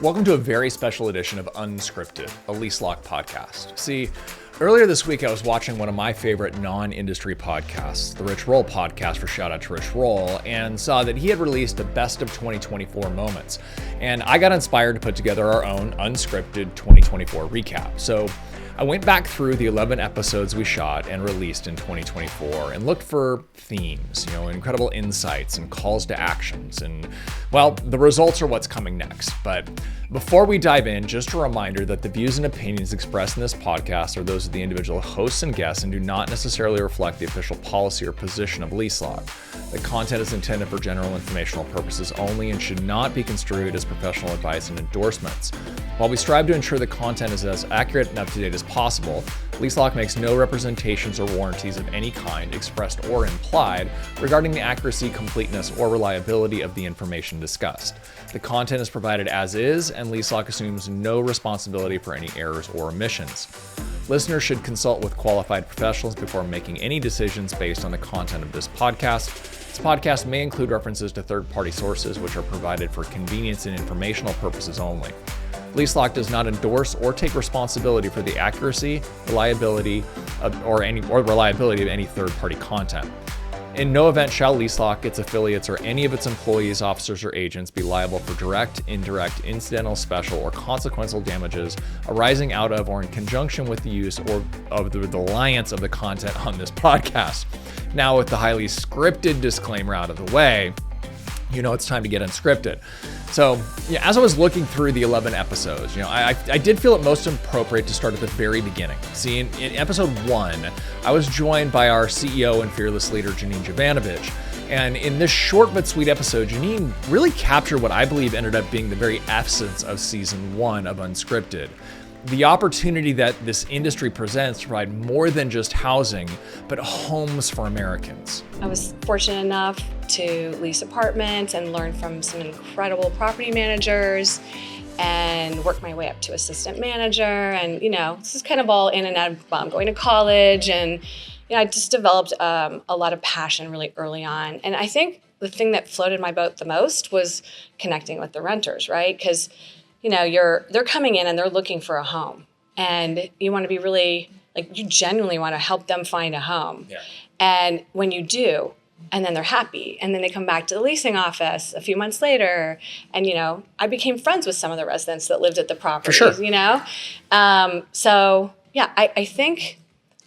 Welcome to a very special edition of Unscripted, a LeaseLock podcast. See, earlier this week I was watching one of my favorite non-industry podcasts, the Rich Roll podcast, for shout out to Rich Roll, and saw that he had released a best of 2024 moments. And I got inspired to put together our own unscripted 2024 recap. So I went back through the 11 episodes we shot and released in 2024 and looked for themes, incredible insights and calls to actions. And well, the results are what's coming next. But before we dive in, just a reminder that the views and opinions expressed in this podcast are those of the individual hosts and guests and do not necessarily reflect the official policy or position of LeaseLock. The content is intended for general informational purposes only and should not be construed as professional advice and endorsements. While we strive to ensure the content is as accurate and up-to-date as possible, LeaseLock makes no representations or warranties of any kind, expressed or implied, regarding the accuracy, completeness, or reliability of the information discussed. The content is provided as is, and LeaseLock assumes no responsibility for any errors or omissions. Listeners should consult with qualified professionals before making any decisions based on the content of this podcast. This podcast may include references to third-party sources, which are provided for convenience and informational purposes only. LeaseLock does not endorse or take responsibility for the accuracy, reliability of any third-party content. In no event shall LeaseLock, its affiliates, or any of its employees, officers, or agents be liable for direct, indirect, incidental, special, or consequential damages arising out of or in conjunction with the use or of the reliance of the content on this podcast. Now, with the highly scripted disclaimer out of the way, it's time to get unscripted. So, as I was looking through the 11 episodes, I did feel it most appropriate to start at the very beginning. See, in episode 1, I was joined by our CEO and fearless leader, Janine Jovanovich. And in this short but sweet episode, Janine really captured what I believe ended up being the very essence of season 1 of Unscripted. The opportunity that this industry presents to provide more than just housing, but homes for Americans. I was fortunate enough to lease apartments and learn from some incredible property managers and work my way up to assistant manager. And, this is kind of all in and out of going to college. And, I just developed a lot of passion really early on. And I think the thing that floated my boat the most was connecting with the renters, right? Because they're coming in and they're looking for a home, and you want to be really you genuinely want to help them find a home. Yeah. And when you do, and then they're happy, and then they come back to the leasing office a few months later, and I became friends with some of the residents that lived at the properties. For sure. I think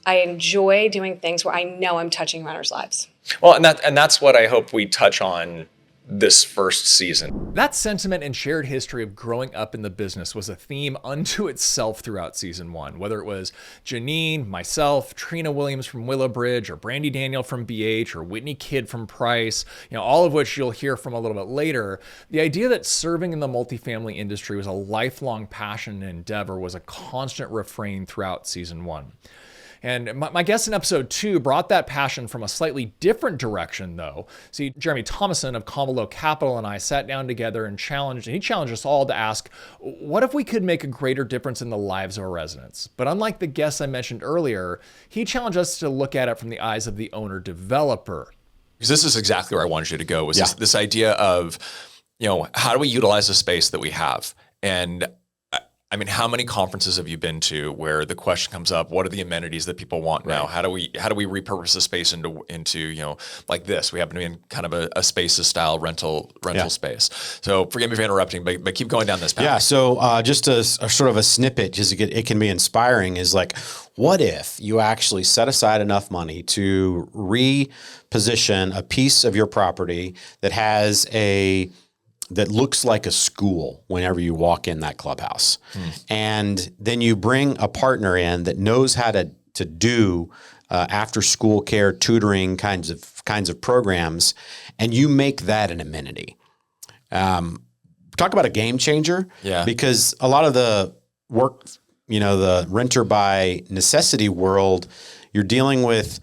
I enjoy doing things where I know I'm touching renters' lives. Well, and that's what I hope we touch on this first season. That sentiment and shared history of growing up in the business was a theme unto itself throughout season 1, whether it was Janine, myself, Trina Williams from Willow Bridge, or Brandy Daniel from BH, or Whitney Kidd from Price, all of which you'll hear from a little bit later. The idea that serving in the multifamily industry was a lifelong passion and endeavor was a constant refrain throughout season 1. And my guest in episode 2 brought that passion from a slightly different direction, though. See, Jeremy Thomason of Convolo Capital and I sat down together and he challenged us all to ask, what if we could make a greater difference in the lives of our residents? But unlike the guests I mentioned earlier, he challenged us to look at it from the eyes of the owner-developer. Because this is exactly where I wanted you to go, was this idea of, how do we utilize the space that we have? And I mean, how many conferences have you been to where the question comes up, what are the amenities that people want now? How do we repurpose the space into like this? We happen to be in kind of a spaces style rental space. So forgive me for interrupting, but keep going down this path. Yeah. So just a sort of a snippet, just it can be inspiring, is like, what if you actually set aside enough money to reposition a piece of your property that looks like a school whenever you walk in that clubhouse. And then you bring a partner in that knows how to do after school care, tutoring kinds of programs, and you make that an amenity. Talk about a game changer. Yeah. Because a lot of the work, the renter by necessity world, you're dealing with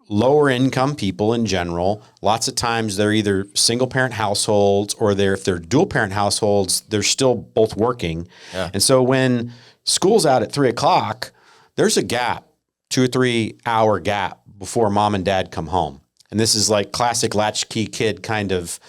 lower income people in general. Lots of times they're either single parent households, or if they're dual parent households, they're still both working. Yeah. And so when school's out at 3:00, there's a gap, 2 or 3 hour gap before mom and dad come home. And this is like classic latchkey kid kind of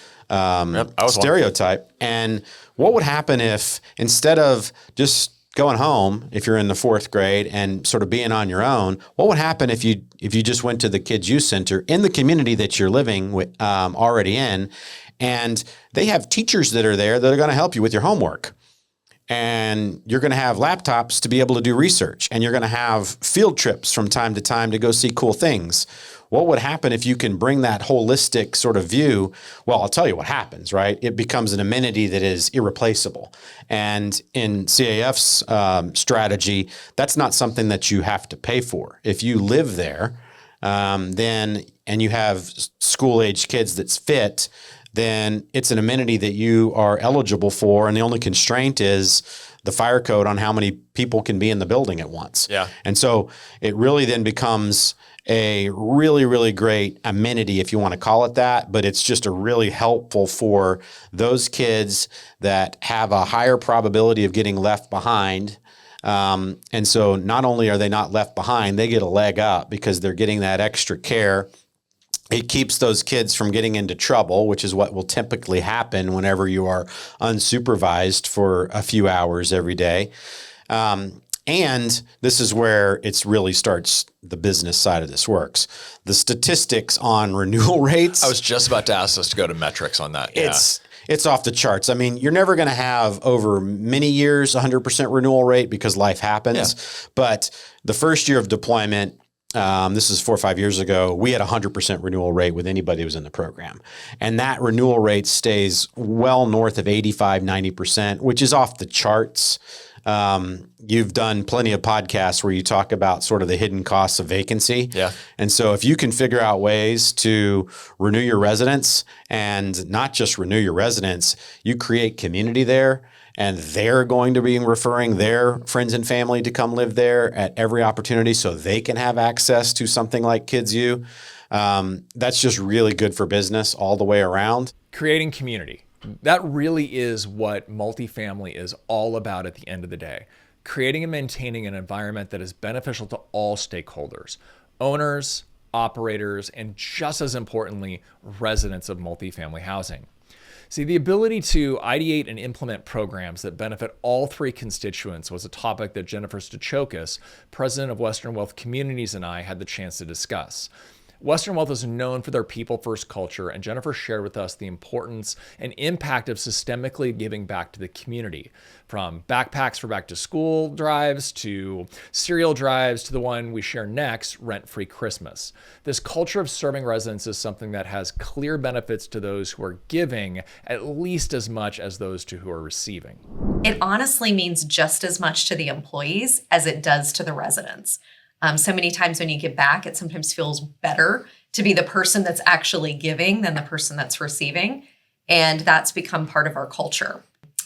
stereotype. And what would happen if instead of just going home, if you're in the 4th grade and sort of being on your own, what would happen if you just went to the Kids Youth Center in the community that you're living with, already in, and they have teachers that are there that are going to help you with your homework. And you're going to have laptops to be able to do research, and you're going to have field trips from time to time to go see cool things. What would happen if you can bring that holistic sort of view? Well, I'll tell you what happens, right? It becomes an amenity that is irreplaceable. And in CAF's strategy, that's not something that you have to pay for. If you live there, then and you have school-age kids that's fit, then it's an amenity that you are eligible for. And the only constraint is the fire code on how many people can be in the building at once. Yeah. And so it really then becomes a really, really great amenity, if you want to call it that, but it's just a really helpful for those kids that have a higher probability of getting left behind. And so not only are they not left behind, they get a leg up because they're getting that extra care. It keeps those kids from getting into trouble, which is what will typically happen whenever you are unsupervised for a few hours every day. And this is where it's really starts the business side of this works. The statistics on renewal rates. I was just about to ask us to go to metrics on that. It's off the charts. I mean, you're never going to have over many years 100% renewal rate because life happens. Yeah. But the first year of deployment, this is 4 or 5 years ago, we had 100% renewal rate with anybody who was in the program. And that renewal rate stays well north of 85, 90%, which is off the charts. You've done plenty of podcasts where you talk about sort of the hidden costs of vacancy. Yeah. And so if you can figure out ways to renew your residents, and not just renew your residents, you create community there, and they're going to be referring their friends and family to come live there at every opportunity so they can have access to something like Kids U. That's just really good for business all the way around. Creating community. That really is what multifamily is all about at the end of the day. Creating and maintaining an environment that is beneficial to all stakeholders, owners, operators, and just as importantly, residents of multifamily housing. See, the ability to ideate and implement programs that benefit all three constituents was a topic that Jennifer Staciokas, president of Western Wealth Communities, and I had the chance to discuss. Western Wealth is known for their people-first culture, and Jennifer shared with us the importance and impact of systemically giving back to the community, from backpacks for back-to-school drives to cereal drives to the one we share next, Rent-Free Christmas. This culture of serving residents is something that has clear benefits to those who are giving at least as much as those who are receiving. It honestly means just as much to the employees as it does to the residents. So many times when you give back, it sometimes feels better to be the person that's actually giving than the person that's receiving. And that's become part of our culture.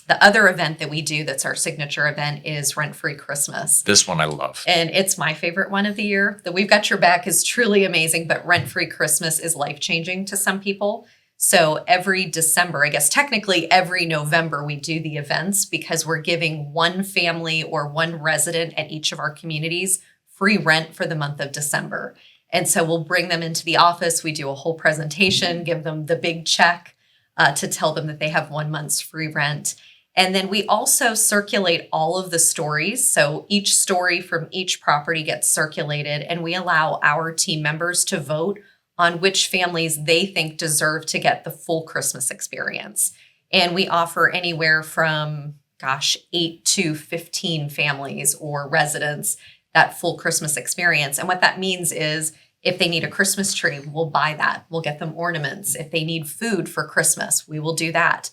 The other event that we do that's our signature event is Rent-Free Christmas. This one I love. And it's my favorite one of the year. The We've Got Your Back is truly amazing, but Rent-Free Christmas is life-changing to some people. So every December, I guess technically every November, we do the events because we're giving one family or one resident at each of our communities free rent for the month of December. And so we'll bring them into the office. We do a whole presentation, give them the big check to tell them that they have 1 month's free rent. And then we also circulate all of the stories. So each story from each property gets circulated, and we allow our team members to vote on which families they think deserve to get the full Christmas experience. And we offer anywhere from, 8 to 15 families or residents that full Christmas experience. And what that means is if they need a Christmas tree, we'll buy that. We'll get them ornaments. If they need food for Christmas, we will do that.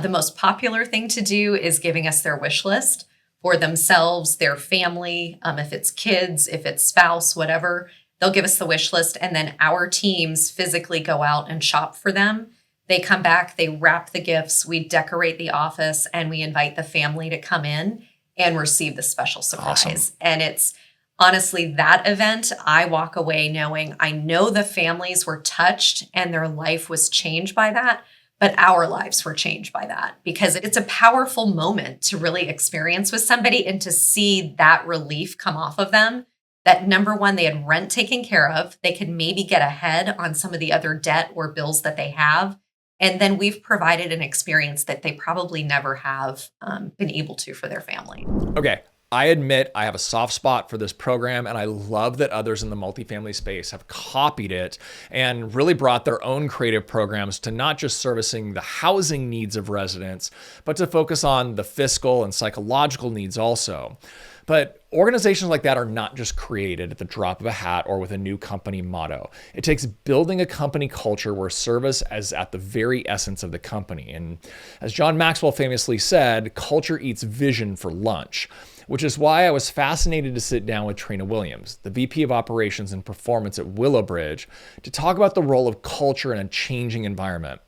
The most popular thing to do is giving us their wish list for themselves, their family, if it's kids, if it's spouse, whatever. They'll give us the wish list, and then our teams physically go out and shop for them. They come back, they wrap the gifts, we decorate the office, and we invite the family to come in and receive the special surprise. Awesome. And it's honestly that event, I walk away knowing I know the families were touched and their life was changed by that, but our lives were changed by that because it's a powerful moment to really experience with somebody and to see that relief come off of them that number one, they had rent taken care of. They could maybe get ahead on some of the other debt or bills that they have. And then we've provided an experience that they probably never have been able to for their family. Okay. I admit I have a soft spot for this program, and I love that others in the multifamily space have copied it and really brought their own creative programs to not just servicing the housing needs of residents, but to focus on the fiscal and psychological needs also. But organizations like that are not just created at the drop of a hat or with a new company motto. It takes building a company culture where service is at the very essence of the company. And as John Maxwell famously said, culture eats vision for lunch, which is why I was fascinated to sit down with Trina Williams, the VP of Operations and Performance at Willow, to talk about the role of culture in a changing environment.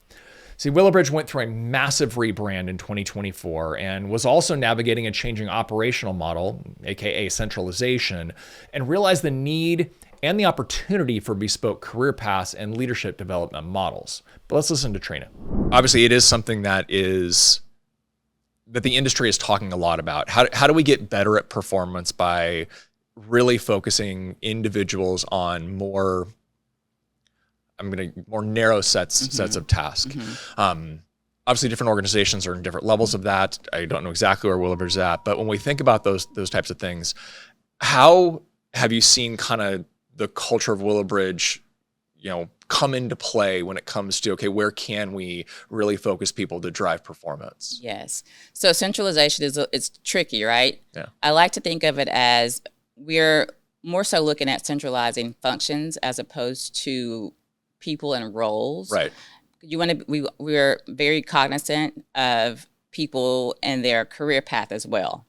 See, Willow went through a massive rebrand in 2024 and was also navigating a changing operational model, aka centralization, and realized the need and the opportunity for bespoke career paths and leadership development models. But let's listen to Trina. Obviously, it is something that the industry is talking a lot about. How do we get better at performance by really focusing individuals on more narrow sets of tasks. Obviously, different organizations are in different levels of that. I don't know exactly where Willow is at, but when we think about those types of things, how have you seen kind of the culture of Willow, come into play when it comes to, okay, where can we really focus people to drive performance? Yes. So centralization it's tricky, right? Yeah. I like to think of it as we're more so looking at centralizing functions as opposed to people and roles. Right. We're very cognizant of people and their career path as well.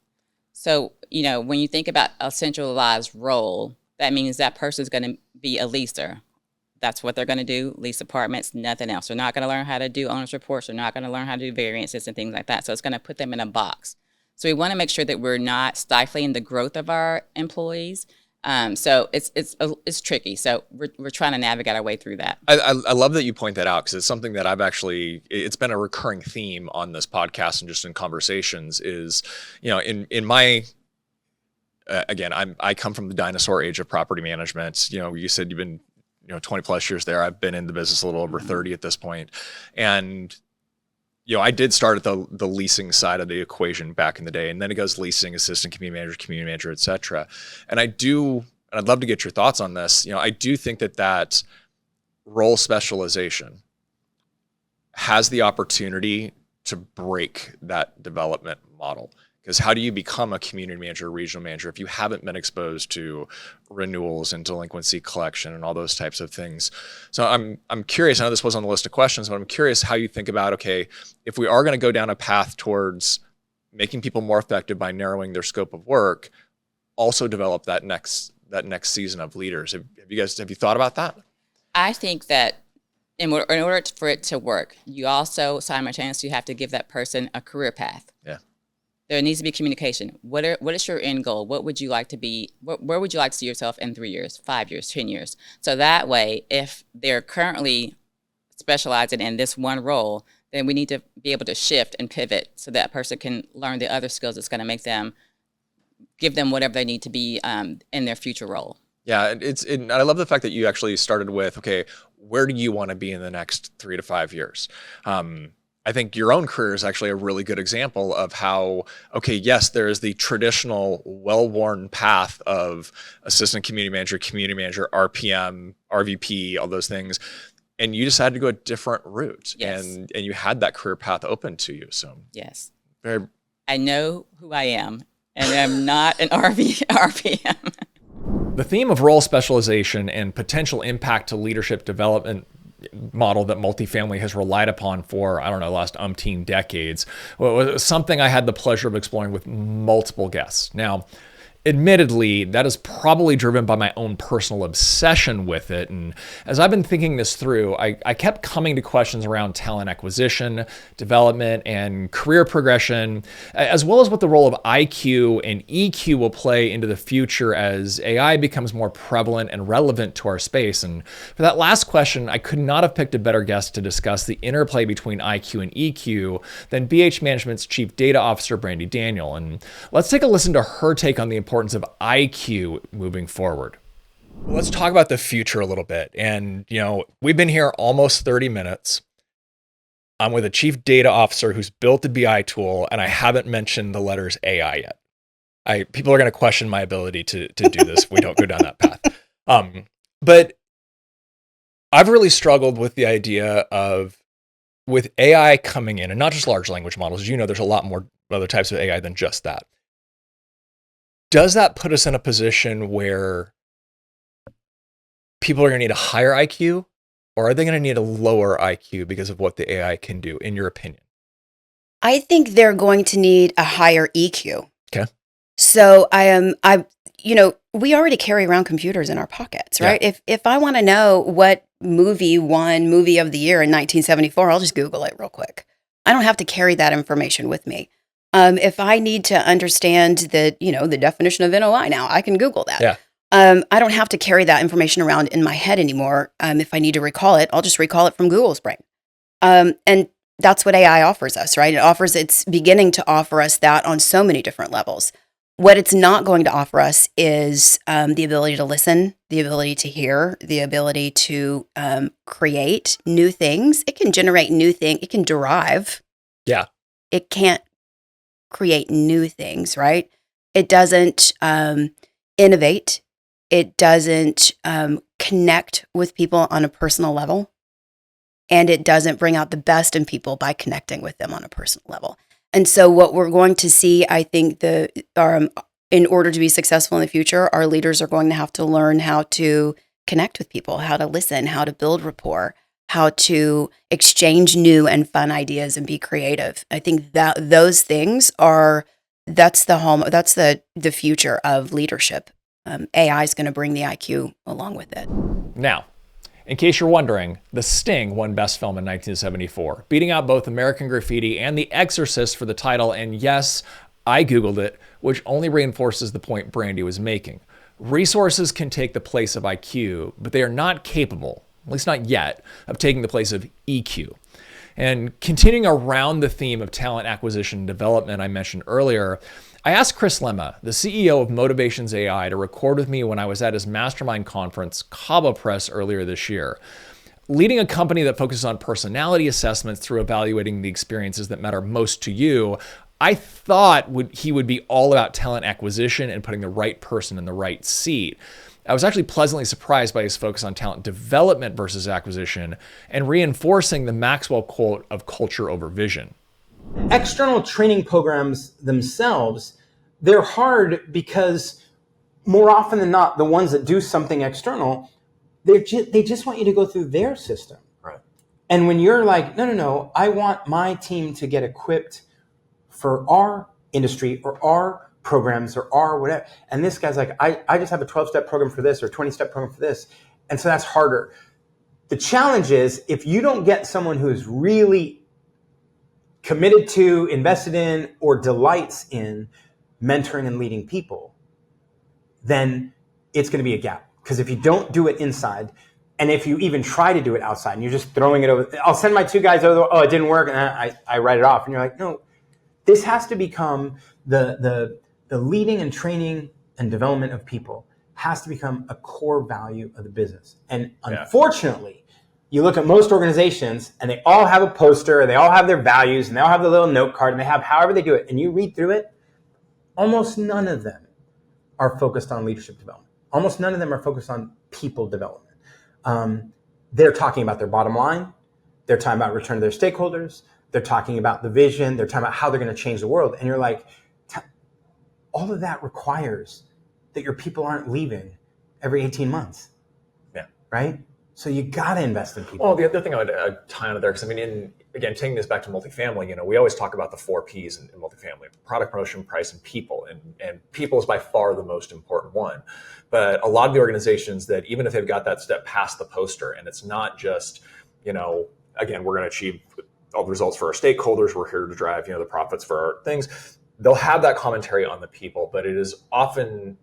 So, when you think about a centralized role, that means that person's going to be a leaser. That's what they're going to do, lease apartments, nothing else. They're not going to learn how to do owner's reports. They're not going to learn how to do variances and things like that. So it's going to put them in a box. So we want to make sure that we're not stifling the growth of our employees. So it's tricky. So we're trying to navigate our way through that. I love that you point that out because it's something that it's been a recurring theme on this podcast and just in conversations is, in my, again, I come from the dinosaur age of property management. You said you've been, 20 plus years there. I've been in the business a little over 30 at this point. And, I did start at the leasing side of the equation back in the day, and then it goes leasing, assistant community manager, et cetera. And I'd love to get your thoughts on this. I do think that role specialization has the opportunity to break that development model. Because how do you become a community manager, regional manager, if you haven't been exposed to renewals and delinquency collection and all those types of things? So I'm curious, I know this was on the list of questions, but I'm curious how you think about, okay, if we are going to go down a path towards making people more effective by narrowing their scope of work, also develop that next season of leaders. Have you thought about that? I think that in order for it to work, you also simultaneously have to give that person a career path. Yeah. There needs to be communication. What is your end goal? What would you like to be? Where would you like to see yourself in 3 years, 5 years, 10 years? So that way, if they're currently specializing in this one role, then we need to be able to shift and pivot so that person can learn the other skills that's going to make them, give them whatever they need to be in their future role. Yeah, I love the fact that you actually started with, okay, where do you want to be in the next 3 to 5 years? I think your own career is actually a really good example of how, okay, yes, there is the traditional well-worn path of assistant community manager, RPM, RVP, all those things. And you decided to go a different route. Yes. And you had that career path open to you. So yes. I know who I am, and I'm not an RPM. The theme of role specialization and potential impact to leadership development model that multifamily has relied upon for, the last umpteen decades, was something I had the pleasure of exploring with multiple guests. Now, admittedly, that is probably driven by my own personal obsession with it. And as I've been thinking this through, I kept coming to questions around talent acquisition, development, and career progression, as well as what the role of IQ and EQ will play into the future as AI becomes more prevalent and relevant to our space. And for that last question, I could not have picked a better guest to discuss the interplay between IQ and EQ than BH Management's Chief Data Officer, Brandy Daniel. And let's take a listen to her take on the importance importance of IQ moving forward. Let's talk about the future a little bit. And, we've been here almost 30 minutes. I'm with a chief data officer who's built a BI tool, and I haven't mentioned the letters AI yet. People are going to question my ability to do this if we don't go down that path. But I've really struggled with the idea of, with AI coming in, and not just large language models, as you know, there's a lot more other types of AI than just that. Does that put us in a position where people are going to need a higher IQ, or are they going to need a lower IQ because of what the AI can do, in your opinion? I think they're going to need a higher EQ. Okay. So we already carry around computers in our pockets, right? Yeah. If I want to know what movie won movie of the year in 1974, I'll just Google it real quick. I don't have to carry that information with me. If I need to understand the definition of NOI now, I can Google that. Yeah. I don't have to carry that information around in my head anymore. If I need to recall it, I'll just recall it from Google's brain. And that's what AI offers us, right? It's beginning to offer us that on so many different levels. What it's not going to offer us is the ability to listen, the ability to hear, the ability to create new things. It can generate new things. It can derive. Yeah. It can't create new things, right? It doesn't innovate. It doesn't connect with people on a personal level. And it doesn't bring out the best in people by connecting with them on a personal level. And so what we're going to see, I think, in order to be successful in the future, our leaders are going to have to learn how to connect with people, how to listen, how to build rapport, how to exchange new and fun ideas and be creative. I think that those things that's the future of leadership. AI is going to bring the IQ along with it. Now, in case you're wondering, The Sting won Best Film in 1974, beating out both American Graffiti and The Exorcist for the title. And yes, I Googled it, which only reinforces the point Brandy was making. Resources can take the place of IQ, but they are not capable, at least not yet, of taking the place of EQ. And continuing around the theme of talent acquisition and development I mentioned earlier, I asked Chris Lemma, the CEO of Motivations AI, to record with me when I was at his mastermind conference, Cabo Press, earlier this year. Leading a company that focuses on personality assessments through evaluating the experiences that matter most to you, I thought he would be all about talent acquisition and putting the right person in the right seat. I was actually pleasantly surprised by his focus on talent development versus acquisition and reinforcing the Maxwell quote of culture over vision. External training programs themselves, they're hard because more often than not, the ones that do something external, they just want you to go through their system. Right. And when you're like, no, I want my team to get equipped for our industry or our programs or our whatever. And this guy's like, I just have a 12-step program for this or 20-step program for this. And so that's harder. The challenge is if you don't get someone who's really committed to, invested in, or delights in mentoring and leading people, then it's going to be a gap. Because if you don't do it inside, and if you even try to do it outside, and you're just throwing it over, I'll send my 2 guys over, it didn't work, and I write it off. And you're like, no, this has to become the leading and training and development of people has to become a core value of the business. And unfortunately, you look at most organizations and they all have a poster, they all have their values, and they all have the little note card, and they have however they do it. And you read through it, almost none of them are focused on leadership development. Almost none of them are focused on people development. They're talking about their bottom line. They're talking about return to their stakeholders. They're talking about the vision. They're talking about how they're going to change the world. And you're like, all of that requires that your people aren't leaving every 18 months. Yeah. Right? So you got to invest in people. Well, the other thing I would tie on there, because again, taking this back to multifamily, we always talk about the 4 Ps in multifamily: product, promotion, price, and people. And people is by far the most important one. But a lot of the organizations that, even if they've got that step past the poster, and it's not just, again, we're going to achieve all the results for our stakeholders, we're here to drive, the profits for our things, they'll have that commentary on the people, but it is often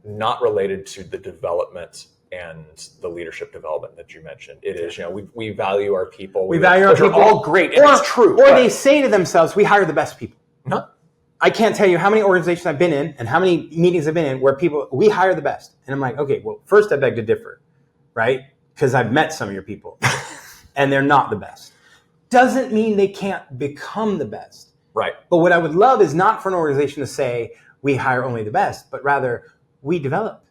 not related to the development and the leadership development that you mentioned. It is, we value our people. We value our people. All great, and it's true. Or they say to themselves, we hire the best people. No. I can't tell you how many organizations I've been in and how many meetings I've been in where we hire the best. And I'm like, okay, well, first I beg to differ, right? Because I've met some of your people and they're not the best. Doesn't mean they can't become the best. Right. But what I would love is not for an organization to say we hire only the best, but rather we develop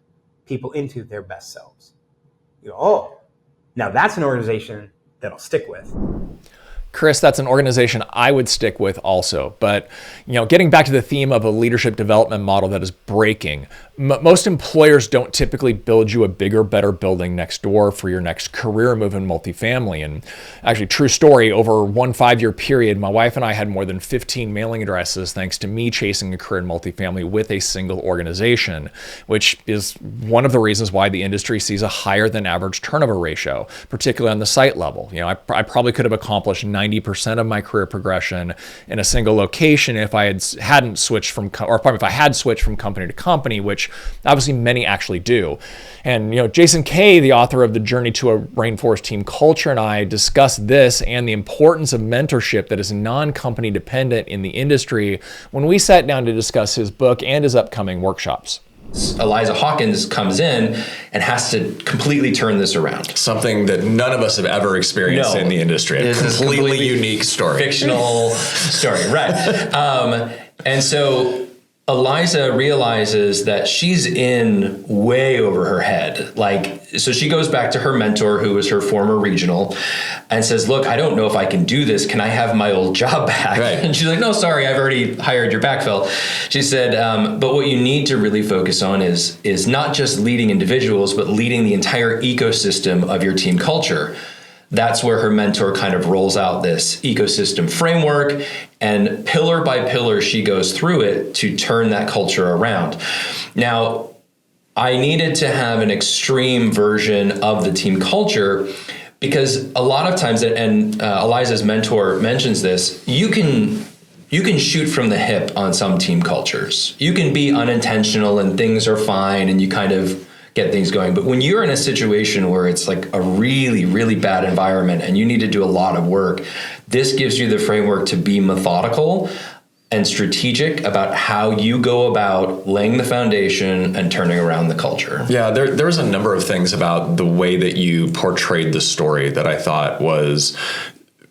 people into their best selves. You go, oh, now that's an organization that I'll stick with. Chris, that's an organization I would stick with also. But, getting back to the theme of a leadership development model that is breaking, most employers don't typically build you a bigger, better building next door for your next career move in multifamily. And actually, true story, over 1 5-year period, my wife and I had more than 15 mailing addresses thanks to me chasing a career in multifamily with a single organization, which is one of the reasons why the industry sees a higher than average turnover ratio, particularly on the site level. I probably could have accomplished 90% of my career progression in a single location if I hadn't switched from, or probably if I had switched from company to company, which obviously many actually do. And, Jason Kay, the author of The Journey to a Rainforest Team Culture, and I discussed this and the importance of mentorship that is non-company dependent in the industry when we sat down to discuss his book and his upcoming workshops. Eliza Hawkins comes in and has to completely turn this around. Something that none of us have ever experienced in the industry. A completely unique story. Fictional story, right. And so Eliza realizes that she's in way over her head. So she goes back to her mentor, who was her former regional, and says, look, I don't know if I can do this. Can I have my old job back? Right. And she's like, no, sorry, I've already hired your backfill. She said, but what you need to really focus on is not just leading individuals, but leading the entire ecosystem of your team culture. That's where her mentor kind of rolls out this ecosystem framework, and pillar by pillar, she goes through it to turn that culture around. Now, I needed to have an extreme version of the team culture because a lot of times, and Eliza's mentor mentions this, you can shoot from the hip on some team cultures. You can be unintentional and things are fine and you kind of get things going. But when you're in a situation where it's like a really, really bad environment and you need to do a lot of work, this gives you the framework to be methodical and strategic about how you go about laying the foundation and turning around the culture. Yeah, there's a number of things about the way that you portrayed the story that I thought was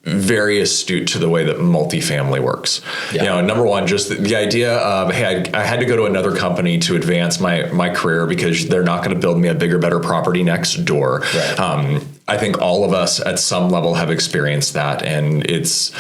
very astute to the way that multifamily works. Yeah. Number one, just the idea of, hey, I had to go to another company to advance my career because they're not going to build me a bigger, better property next door. Right. I think all of us at some level have experienced that, and it's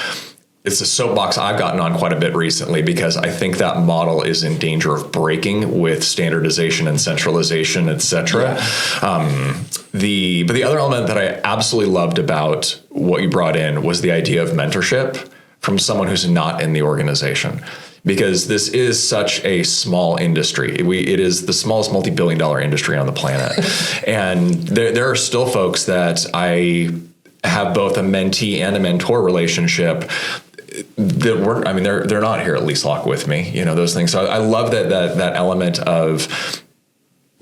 a soapbox I've gotten on quite a bit recently because I think that model is in danger of breaking with standardization and centralization, et cetera. Yeah. But the other element that I absolutely loved about what you brought in was the idea of mentorship from someone who's not in the organization. Because this is such a small industry. It is the smallest multi-billion-dollar industry on the planet. And there are still folks that I have both a mentee and a mentor relationship that weren't, they're not here at LeaseLock with me, those things. So I love that element of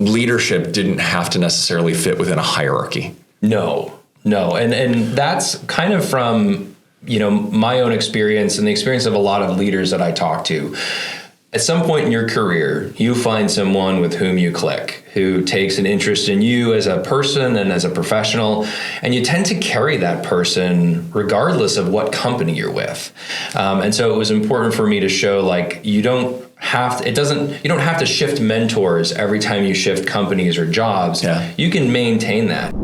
leadership didn't have to necessarily fit within a hierarchy. No. And that's kind of from, my own experience and the experience of a lot of leaders that I talk to. At some point in your career, you find someone with whom you click, who takes an interest in you as a person and as a professional, and you tend to carry that person regardless of what company you're with. And so it was important for me to show, you don't have to shift mentors every time you shift companies or jobs. Yeah. You can maintain that.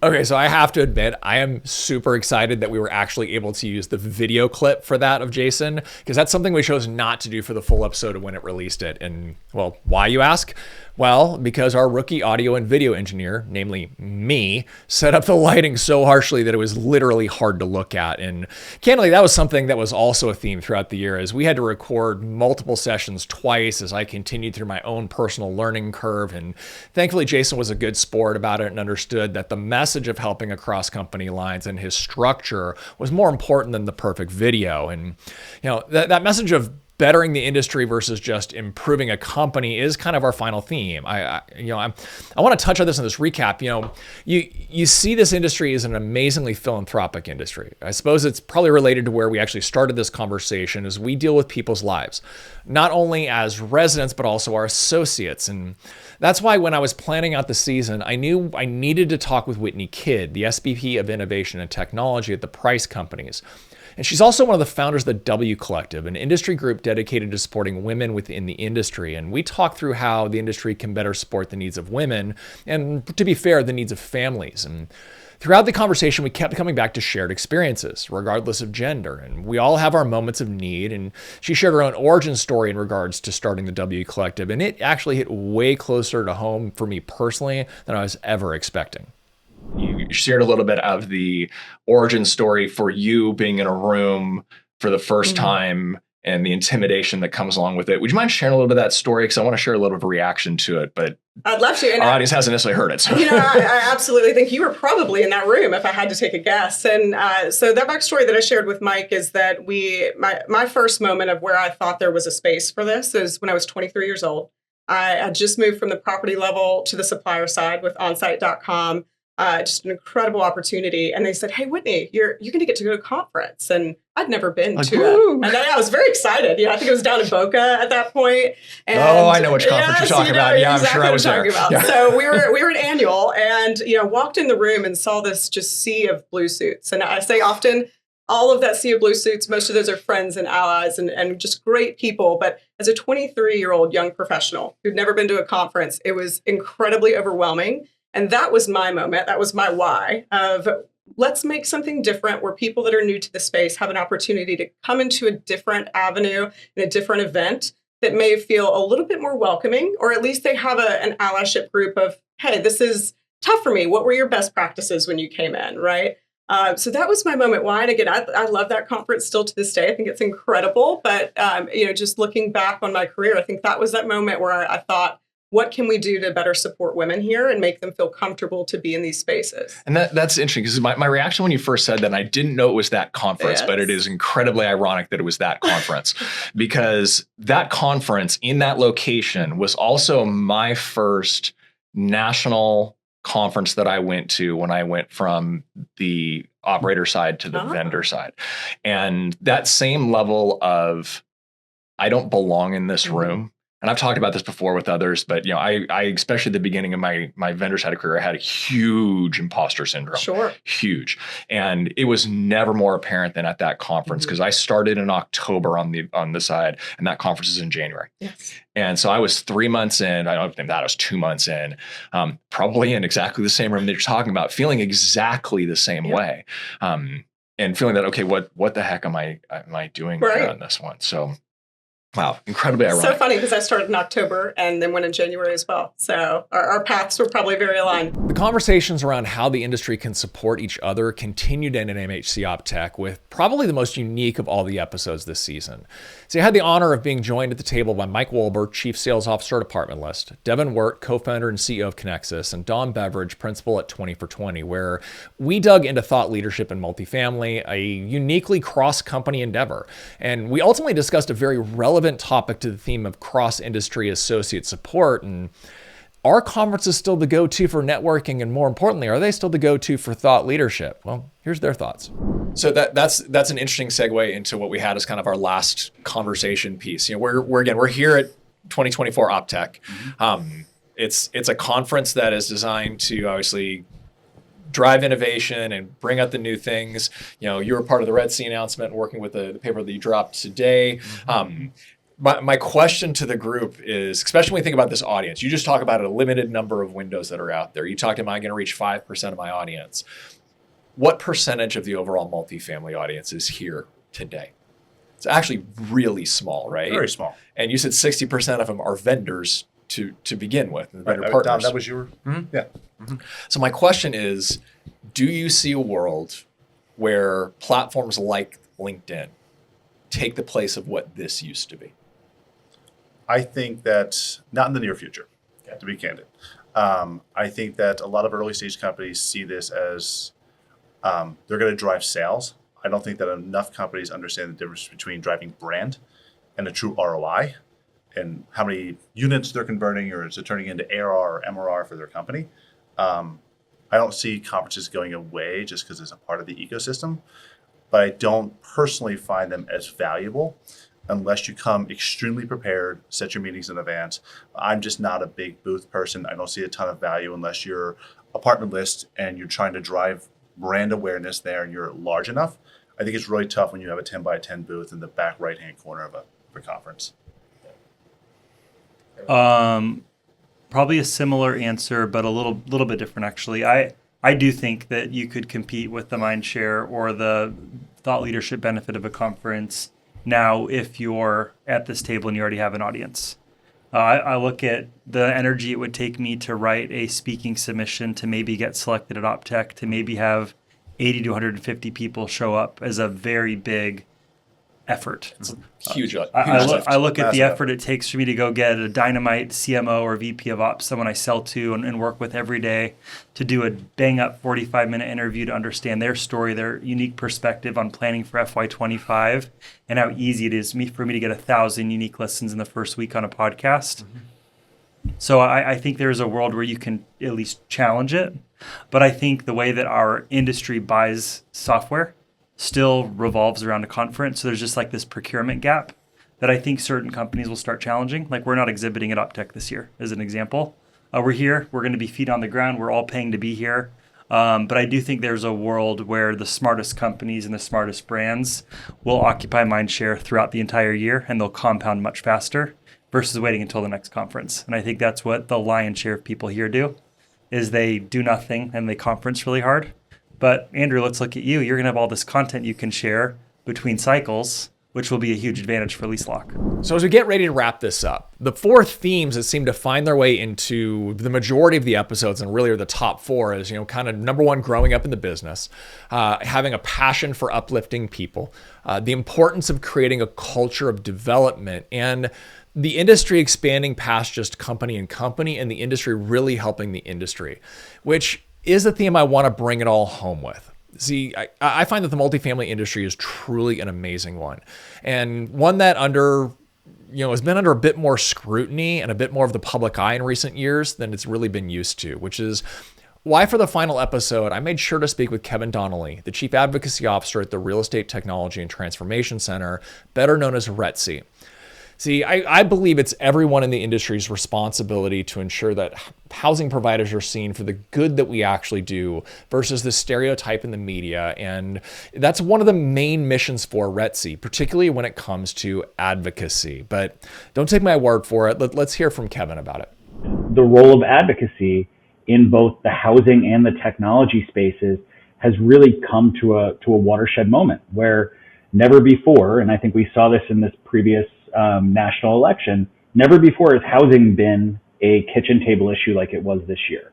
Okay, so I have to admit, I am super excited that we were actually able to use the video clip for that of Jason, because that's something we chose not to do for the full episode of when it released it. And, well, why, you ask? Well, because our rookie audio and video engineer, namely me, set up the lighting so harshly that it was literally hard to look at. And candidly, that was something that was also a theme throughout the year, as we had to record multiple sessions twice as I continued through my own personal learning curve. And thankfully, Jason was a good sport about it and understood that the message of helping across company lines and his structure was more important than the perfect video. And, that message of bettering the industry versus just improving a company is kind of our final theme. I want to touch on this in this recap. You see this industry as an amazingly philanthropic industry. I suppose it's probably related to where we actually started this conversation, as we deal with people's lives, not only as residents, but also our associates. And that's why when I was planning out the season, I knew I needed to talk with Whitney Kidd, the SVP of Innovation and Technology at the Price Companies. And she's also one of the founders of the W Collective, an industry group dedicated to supporting women within the industry. And we talk through how the industry can better support the needs of women and, to be fair, the needs of families. And throughout the conversation, we kept coming back to shared experiences, regardless of gender. And we all have our moments of need. And she shared her own origin story in regards to starting the W Collective. And it actually hit way closer to home for me personally than I was ever expecting. You shared a little bit of the origin story for you being in a room for the first time and the intimidation that comes along with it. Would you mind sharing a little bit of that story? Because I want to share a little bit of a reaction to it, but I'd love to. And our audience hasn't necessarily heard it. So. I absolutely think you were probably in that room if I had to take a guess. And so that backstory that I shared with Mike is that my first moment of where I thought there was a space for this is when I was 23 years old. I had just moved from the property level to the supplier side with onsite.com. Just an incredible opportunity. And they said, hey, Whitney, you're going to get to go to a conference. And I'd never been to it. And I was very excited. I think it was down in Boca at that point. And, I know which conference you're talking about. Yeah, exactly, I'm sure I was there. Yeah. So we were at annual and, walked in the room and saw this just sea of blue suits. And I say often, all of that sea of blue suits, most of those are friends and allies and just great people. But as a 23-year-old young professional who'd never been to a conference, it was incredibly overwhelming. And that was my moment. That was my why of let's make something different where people that are new to the space have an opportunity to come into a different avenue and a different event that may feel a little bit more welcoming, or at least they have an allyship group of, hey, this is tough for me. What were your best practices when you came in, right? So that was my moment. Why? And again, I love that conference still to this day. I think it's incredible. But, just looking back on my career, I think that was that moment where I thought, what can we do to better support women here and make them feel comfortable to be in these spaces? And that's interesting because my reaction when you first said that, and I didn't know it was that conference, but it is incredibly ironic that it was that conference because that conference in that location was also my first national conference that I went to when I went from the operator side to the vendor side. And that same level of, I don't belong in this room. And I've talked about this before with others, but I especially at the beginning of my vendor side career, I had a huge imposter syndrome. Sure. Huge. And it was never more apparent than at that conference because I started in October on the side, and that conference is in January. Yes. And so I was 3 months in, I don't think that I was 2 months in, probably in exactly the same room that you're talking about, feeling exactly the same way. And feeling that, okay, what the heck am I doing here on this one? So wow, incredibly ironic. So funny because I started in October and then went in January as well. So our paths were probably very aligned. The conversations around how the industry can support each other continued in MHC OpTech with probably the most unique of all the episodes this season. So I had the honor of being joined at the table by Mike Wolber, Chief Sales Officer at Apartment List, Devin Wirt, co-founder and CEO of Connexus, and Don Beveridge, principal at 20 for 20, where we dug into thought leadership in multifamily, a uniquely cross-company endeavor. And we ultimately discussed a very relevant topic to the theme of cross-industry associate support. And are conferences still the go-to for networking? And more importantly, are they still the go-to for thought leadership? Well, here's their thoughts. So that's an interesting segue into what we had as kind of our last conversation piece. We're here at 2024 OpTech. It's a conference that is designed to obviously drive innovation and bring out the new things. You were part of the RETTC announcement, working with the paper that you dropped today. My question to the group is, especially when we think about this audience, you just talk about a limited number of windows that are out there. You talked, am I going to reach 5% of my audience? What percentage of the overall multifamily audience is here today? It's actually really small, right? Very small. And you said 60% of them are vendors to begin with, vendor Right. partners. That was your, yeah. So my question is, do you see a world where platforms like LinkedIn take the place of what this used to be? I think that not in the near future, to be candid. I think that a lot of early stage companies see this as they're going to drive sales. I don't think that enough companies understand the difference between driving brand and a true ROI and how many units they're converting or is it turning into ARR or MRR for their company. I don't see conferences going away just because it's a part of the ecosystem, but I don't personally find them as valuable unless you come extremely prepared, set your meetings in advance. I'm just not a big booth person. I don't see a ton of value unless you're apartment list and you're trying to drive brand awareness there and you're large enough. I think it's really tough when you have a 10 by 10 booth in the back right-hand corner of a conference. Probably a similar answer, but a little bit different actually. I do think that you could compete with the mind share or the thought leadership benefit of a conference now if you're at this table and you already have an audience. I look at the energy it would take me to write a speaking submission to maybe get selected at OpTech, to maybe have 80 to 150 people show up as a very big effort. It's huge. I look at the effort it takes for me to go get a dynamite CMO or VP of Ops, someone I sell to and work with every day, to do a bang-up 45-minute interview to understand their story, their unique perspective on planning for FY25, and how easy it is for me to get 1,000 unique listens in the first week on a podcast. So I think there's a world where you can at least challenge it. But I think the way that our industry buys software still revolves around a conference. So there's just like this procurement gap that I think certain companies will start challenging. Like we're not exhibiting at OpTech this year, as an example. We're here. We're going to be feet on the ground. We're all paying to be here. But I do think there's a world where the smartest companies and the smartest brands will occupy mindshare throughout the entire year, and they'll compound much faster versus waiting until the next conference. And I think that's what the lion's share of people here do, is they do nothing and they conference really hard. But Andrew, let's look at you. You're going to have all this content you can share between cycles, which will be a huge advantage for LeaseLock. So as we get ready to wrap this up, the 4 themes that seem to find their way into the majority of the episodes and really are the top 4 is, kind of number 1, growing up in the business, having a passion for uplifting people, the importance of creating a culture of development, and the industry expanding past just company and company, and the industry really helping the industry, which is the theme I want to bring it all home with. See, I find that the multifamily industry is truly an amazing one, and one that has been under a bit more scrutiny and a bit more of the public eye in recent years than it's really been used to, which is why for the final episode, I made sure to speak with Kevin Donnelly, the Chief Advocacy Officer at the Real Estate Technology and Transformation Center, better known as RETTC. See, I believe it's everyone in the industry's responsibility to ensure that housing providers are seen for the good that we actually do versus the stereotype in the media. And that's one of the main missions for RETTC, particularly when it comes to advocacy. But don't take my word for it. Let's hear from Kevin about it. The role of advocacy in both the housing and the technology spaces has really come to a watershed moment where never before, and I think we saw this in this previous national election, never before has housing been a kitchen table issue like it was this year.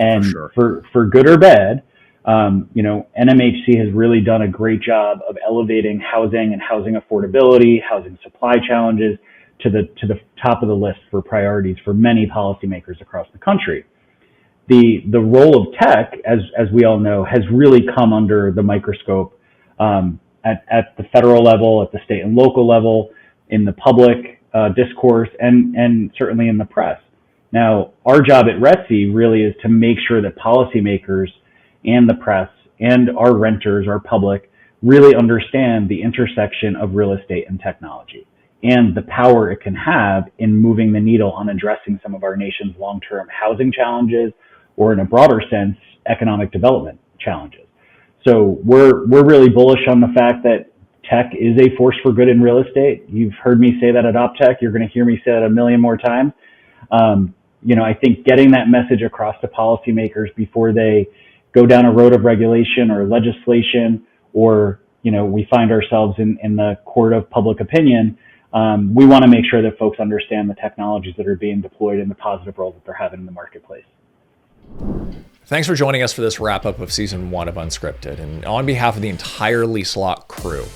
And for good or bad, NMHC has really done a great job of elevating housing and housing affordability, housing supply challenges to the top of the list for priorities for many policymakers across the country. The role of tech, as we all know, has really come under the microscope at the federal level, at the state and local level, in the public discourse, and certainly in the press. Now, our job at RETTC really is to make sure that policymakers and the press and our renters, our public, really understand the intersection of real estate and technology and the power it can have in moving the needle on addressing some of our nation's long-term housing challenges, or in a broader sense, economic development challenges. So we're really bullish on the fact that tech is a force for good in real estate. You've heard me say that at OpTech. You're going to hear me say that a million more times. I think getting that message across to policymakers before they go down a road of regulation or legislation, or, we find ourselves in the court of public opinion, we want to make sure that folks understand the technologies that are being deployed and the positive role that they're having in the marketplace. Thanks for joining us for this wrap up of season 1 of Unscripted. And on behalf of the entire LeaseLock crew,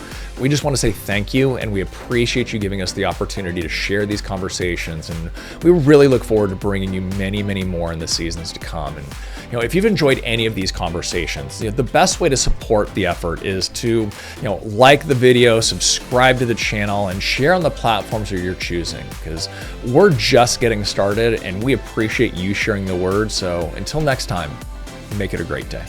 we just want to say thank you, and we appreciate you giving us the opportunity to share these conversations. And we really look forward to bringing you many, many more in the seasons to come. And if you've enjoyed any of these conversations, the best way to support the effort is to like the video, subscribe to the channel, and share on the platforms that you're choosing, because we're just getting started and we appreciate you sharing the word. So until next time, make it a great day.